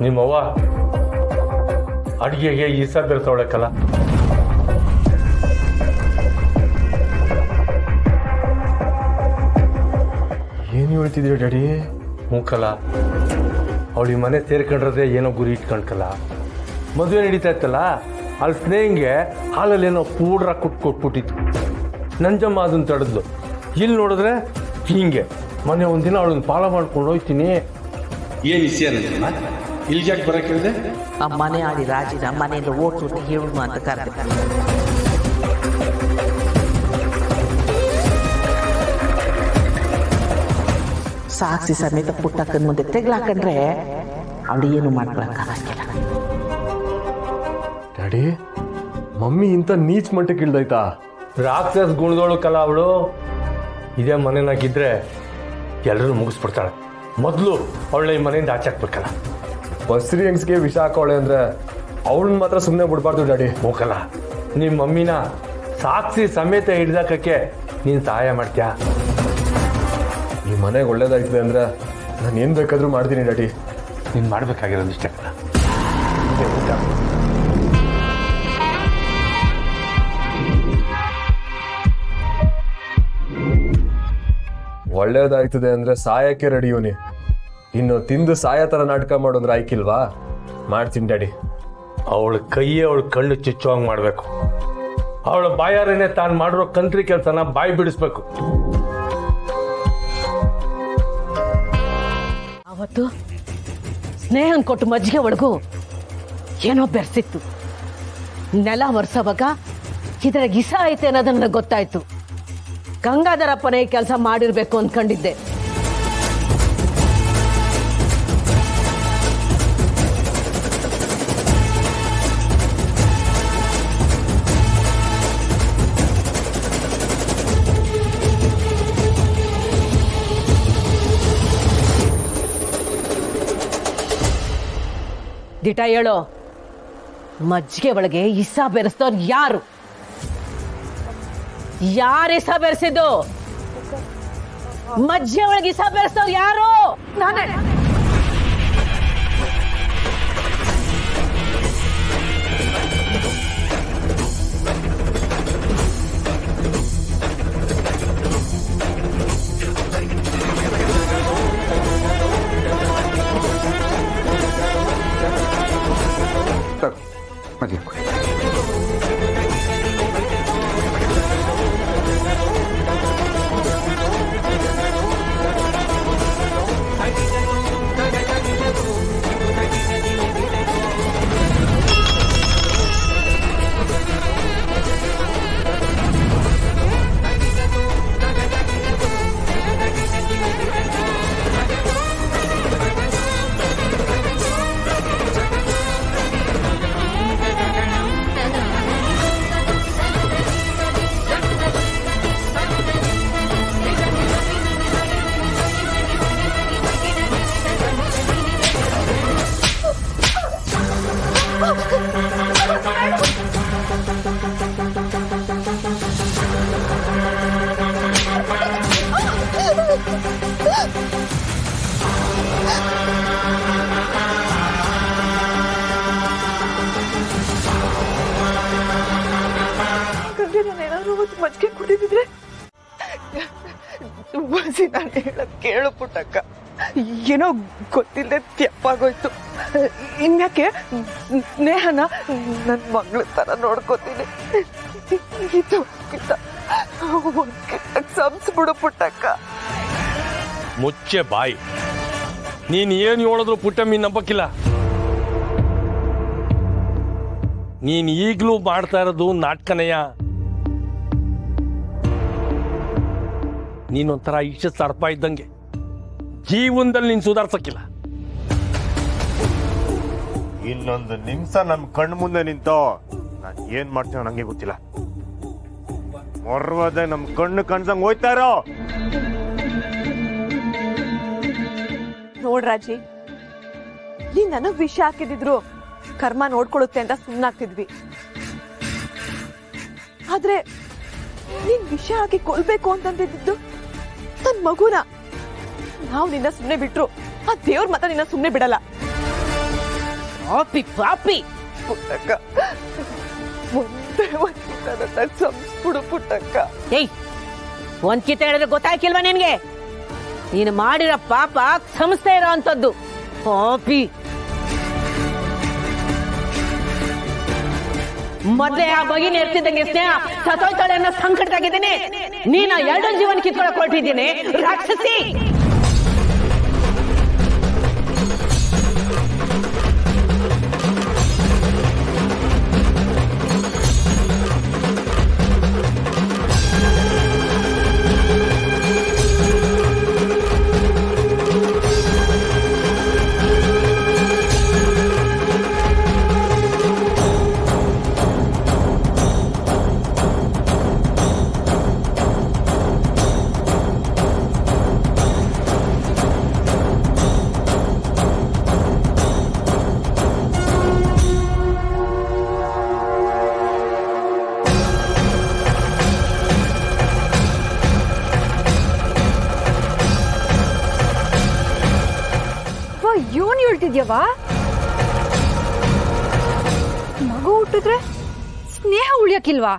ನಿಮ್ಮವ್ವ ಅಡುಗೆಗೆ ಈಸ ಬೆರೆಸೋಳಕ್ಕಲ್ಲ. ಏನು ಹೇಳ್ತಿದ್ದೀರ ಡ್ಯಾಡಿ? ಮೂಕಲ್ಲ, ಅವಳಿ ಮನೆ ಸೇರ್ಕೊಂಡ್ರದೆ ಏನೋ ಗುರಿ ಇಟ್ಕೊಂಡ್ಕಲ್ಲ. ಮದುವೆ ನಡೀತಾ ಇತ್ತಲ್ಲ, ಅಲ್ಲಿ ಸ್ನೇಹಿಂಗೆ ಹಾಲಲ್ಲೇನೋ ಪೂಡ್ರ ಕೊಟ್ಬಿಟ್ಟಿತ್ತು. ನಂಜಮ್ಮ ಅದನ್ನು ತಡೆದ್ಲು. ಇಲ್ಲಿ ನೋಡಿದ್ರೆ ಹಿಂಗೆ ಮೊನ್ನೆ ಒಂದಿನ ಅವಳನ್ನ ಪಾಲ ಮಾಡ್ಕೊಂಡು ಹೋಗ್ತೀನಿ. ಏನು ವಿಷಯ ನಂಜಮ್ಮ? ಇಲ್ಲಿಗೆ ಯಾಕೆ ಬರೋಕ್ಕಿದೆ? ಆ ಮನೆ ಆಡಿ ರಾಜಿನ ಮನೆಯಿಂದ ಓಡ್ಸೋದು ಹೇಳುನು ಅಂತ ಕರೆದೆ. ಸಾಕ್ಷಿ ಸಮೇತ ಪುಟ್ಟಕ್ಕನ ಮುಂದೆ ತೆಗ್ಲಾಕಂಡ್ರೆ ಅವಳು ಏನು ಮಾಡ್ಕೊಳಕ್ಕಾಗಲ್ಲ. ಡ್ಯಾಡಿ, ಮಮ್ಮಿ ಇಂಥ ನೀಚ್ ಮಟ್ಟಕ್ಕೆ ಇಳ್ದೈತಾ? ರಾಕ್ಷಸ ಗುಣದೋಳು ಕಲ ಅವಳು. ಇದೇ ಮನೆನಾಗಿದ್ರೆ ಎಲ್ಲರೂ ಮುಗಿಸ್ಬಿಡ್ತಾಳೆ. ಮೊದಲು ಅವಳನ್ನ ಈ ಮನೆಯಿಂದ ಆಚೆ ಹಾಕ್ಬೇಕಲ್ಲ. ಬಸ್ರಿ ಹೆಂಗ್ಸ್ಗೆ ವಿಷ ಹಾಕೋಳೆ ಅಂದ್ರೆ ಅವಳನ್ನ ಮಾತ್ರ ಸುಮ್ಮನೆ ಬಿಡ್ಬಾರ್ದು ಡ್ಯಾಡಿ. ಹೋಗಲ್ಲ, ನಿಮ್ಮ ಮಮ್ಮಿನ ಸಾಕ್ಷಿ ಸಮೇತ ಹಿಡ್ದಾಕಕ್ಕೆ ನೀನು ಸಹಾಯ ಮಾಡ್ತೀಯಾ? ಈ ಮನೆಗೆ ಒಳ್ಳೇದಾಗ್ತದೆ ಅಂದ್ರೆ ನಾನು ಏನು ಬೇಕಾದರೂ ಮಾಡ್ತೀನಿ ಡ್ಯಾಡಿ. ನೀನು ಮಾಡಬೇಕಾಗಿರೋದು ಇಷ್ಟೇ ಕಲ. ಒಳ್ಳೇದಾಯ್ತದೆ ಅಂದ್ರೆ ಸಾಯಕ್ಕೆ ರೆಡಿ ಇವನಿ. ಇನ್ನು ತಿಂದು ಸಾಯ ಥರ ನಾಟಕ ಮಾಡೋದ್ರೆ ಆಯ್ಕಿಲ್ವಾ? ಮಾಡ್ತೀನಿ ಡ್ಯಾಡಿ. ಅವಳ ಕೈಯೇ ಅವಳ ಕಣ್ಣು ಚುಚ್ಚುವಂಗೆ ಮಾಡಬೇಕು. ಅವಳ ಬಾಯಾರೇನೆ ತಾನು ಮಾಡಿರೋ ಕಂತ್ರಿ ಕೆಲಸನ ಬಾಯಿ ಬಿಡಿಸ್ಬೇಕು. ಅವತ್ತು ಸ್ನೇಹನ್ ಕೊಟ್ಟು ಮಜ್ಜಿಗೆ ಒಳಗೂ ಏನೋ ಬೆರೆಸಿತ್ತು. ನೆಲ ಒರೆಸೋವಾಗ ಇದ್ರಾಗ ಇಸ ಐತೆ ಅನ್ನೋದು ನನಗೆ ಗೊತ್ತಾಯ್ತು. ಗಂಗಾಧರಪ್ಪನೇ ಕೆಲಸ ಮಾಡಿರ್ಬೇಕು ಅಂದ್ಕೊಂಡಿದ್ದೆ. ದಿಟ ಹೇಳೋ, ಮಜ್ಜಿಗೆ ಒಳಗೆ ಇಸ ಬೆರೆಸ್ತವ್ರು ಯಾರು? ಯಾರು ಇಸ ಬೆರೆಸಿದ್ದು? ಮಜ್ಜಿಗೆ ಒಳಗೆ ಇಸ ಬೆರೆಸ್ತವ್ರು ಯಾರು? ನಾನೇ. ಮಜ್ಜಿಗೆ ಕುಡಿದಿದ್ರೆ ಬಸಿ ನಾನು ಹೇಳೋದು ಕೇಳು ಪುಟ್ಟಕ್ಕ. ಏನೋ ಗೊತ್ತಿಲ್ಲದೆ ತೆಪ್ಪಾಗೋಯ್ತು. ಇನ್ಯಾಕೆ ಸ್ನೇಹನ ನನ್ನ ಮಗಳ ತರ ನೋಡ್ಕೋತೀನಿ. ಇದು ಸಂಸ್ಬಿಡು ಪುಟ್ಟಕ್ಕ. ಮುಚ್ಚೆ ಬಾಯಿ. ನೀನು ಏನು ಹೇಳಿದ್ರು ಪುಟ್ಟಮ್ಮಿ ನಂಬಕ್ಕಿಲ್ಲ. ನೀನು ಈಗಲೂ ಮಾಡ್ತಾ ಇರೋದು ನಾಟಕನಯ್ಯ. ನೀನೊಂಥರ ಇಷ್ಟ ಸರ್ಪ ಇದ್ದಂಗೆ. ಜೀವನದಲ್ಲಿ ನೀನು ಸುಧಾರ್ಸಕ್ಕಿಲ್ಲ. ಇನ್ನೊಂದು ನಿಮಿಷ ನಮ್ಮ ಕಣ್ಣು ಮುಂದೆ ನಿಂತೋ ನಾನು ಏನ್ ಮಾಡ್ತೀನೋ ನಂಗೆ ಗೊತ್ತಿಲ್ಲ. ಮೊರ್ವದೆ ನಮ್ ಕಣ್ಣು ಕಣ್ಸಂಗ್ ಹೋಯ್ತಾ ಇರೋ. ನೋಡ್ರಾಜಿ, ನೀನ್ ನನಗ್ ವಿಷ ಹಾಕಿದಿದ್ರು ಕರ್ಮ ನೋಡ್ಕೊಳುತ್ತೆ ಅಂತ ಸುಮ್ಮನಾಗ್ತಿದ್ವಿ. ಆದ್ರೆ ನೀನ್ ವಿಷ ಹಾಕಿ ಕೊಲ್ಬೇಕು ಅಂತಂದಿದ್ದು ನನ್ ಮಗುನ. ನಾವು ನಿನ್ನ ಸುಮ್ನೆ ಬಿಟ್ರು ಆ ದೇವ್ರ ಮಾತ್ರ ನಿನ್ನ ಸುಮ್ನೆ ಬಿಡಲ್ಲ. ಪಾಪಿ ಪಾಪಿ. ಪುಟ್ಟಕ್ಕ ಒಂದೇ ಒಂದು ಸಂಸ್ಬಿಡು ಪುಟ್ಟಕ್ಕ. ಏಯ್, ಒಂದ್ ಕಿತ ಹೇಳಿದ್ರೆ ಗೊತ್ತಾಯ್ಕಿಲ್ವಾ ನಿನ್ಗೆ? ನೀನು ಮಾಡಿರೋ ಪಾಪ ಕ್ಷಮಿಸ್ತಾ ಇರೋ ಅಂತದ್ದು. ಪಾಪಿ. ಮೊದ್ಲೇ ಆ ಬಗಿನ ಎರ್ತಿದ್ದಂಗೆ ಸ್ನೇಹ ಸತೋಯ್ತಾಳೆ ಅನ್ನೋ ಸಂಕಟದಾಗಿದ್ದೀನಿ. ನೀನು ಎರಡು ಜೀವನ ಕಿತ್ಕೊಳಕ್ ಹೊರಟಿದ್ದೀನಿ ರಾಕ್ಷಸಿ. ಇವನ್ ಹೇಳ್ತಿದ್ಯವಾ? ಮಗು ಹುಟ್ಟಿದ್ರೆ ಸ್ನೇಹ ಉಳಿಯಕ್ಕಿಲ್ವಾ?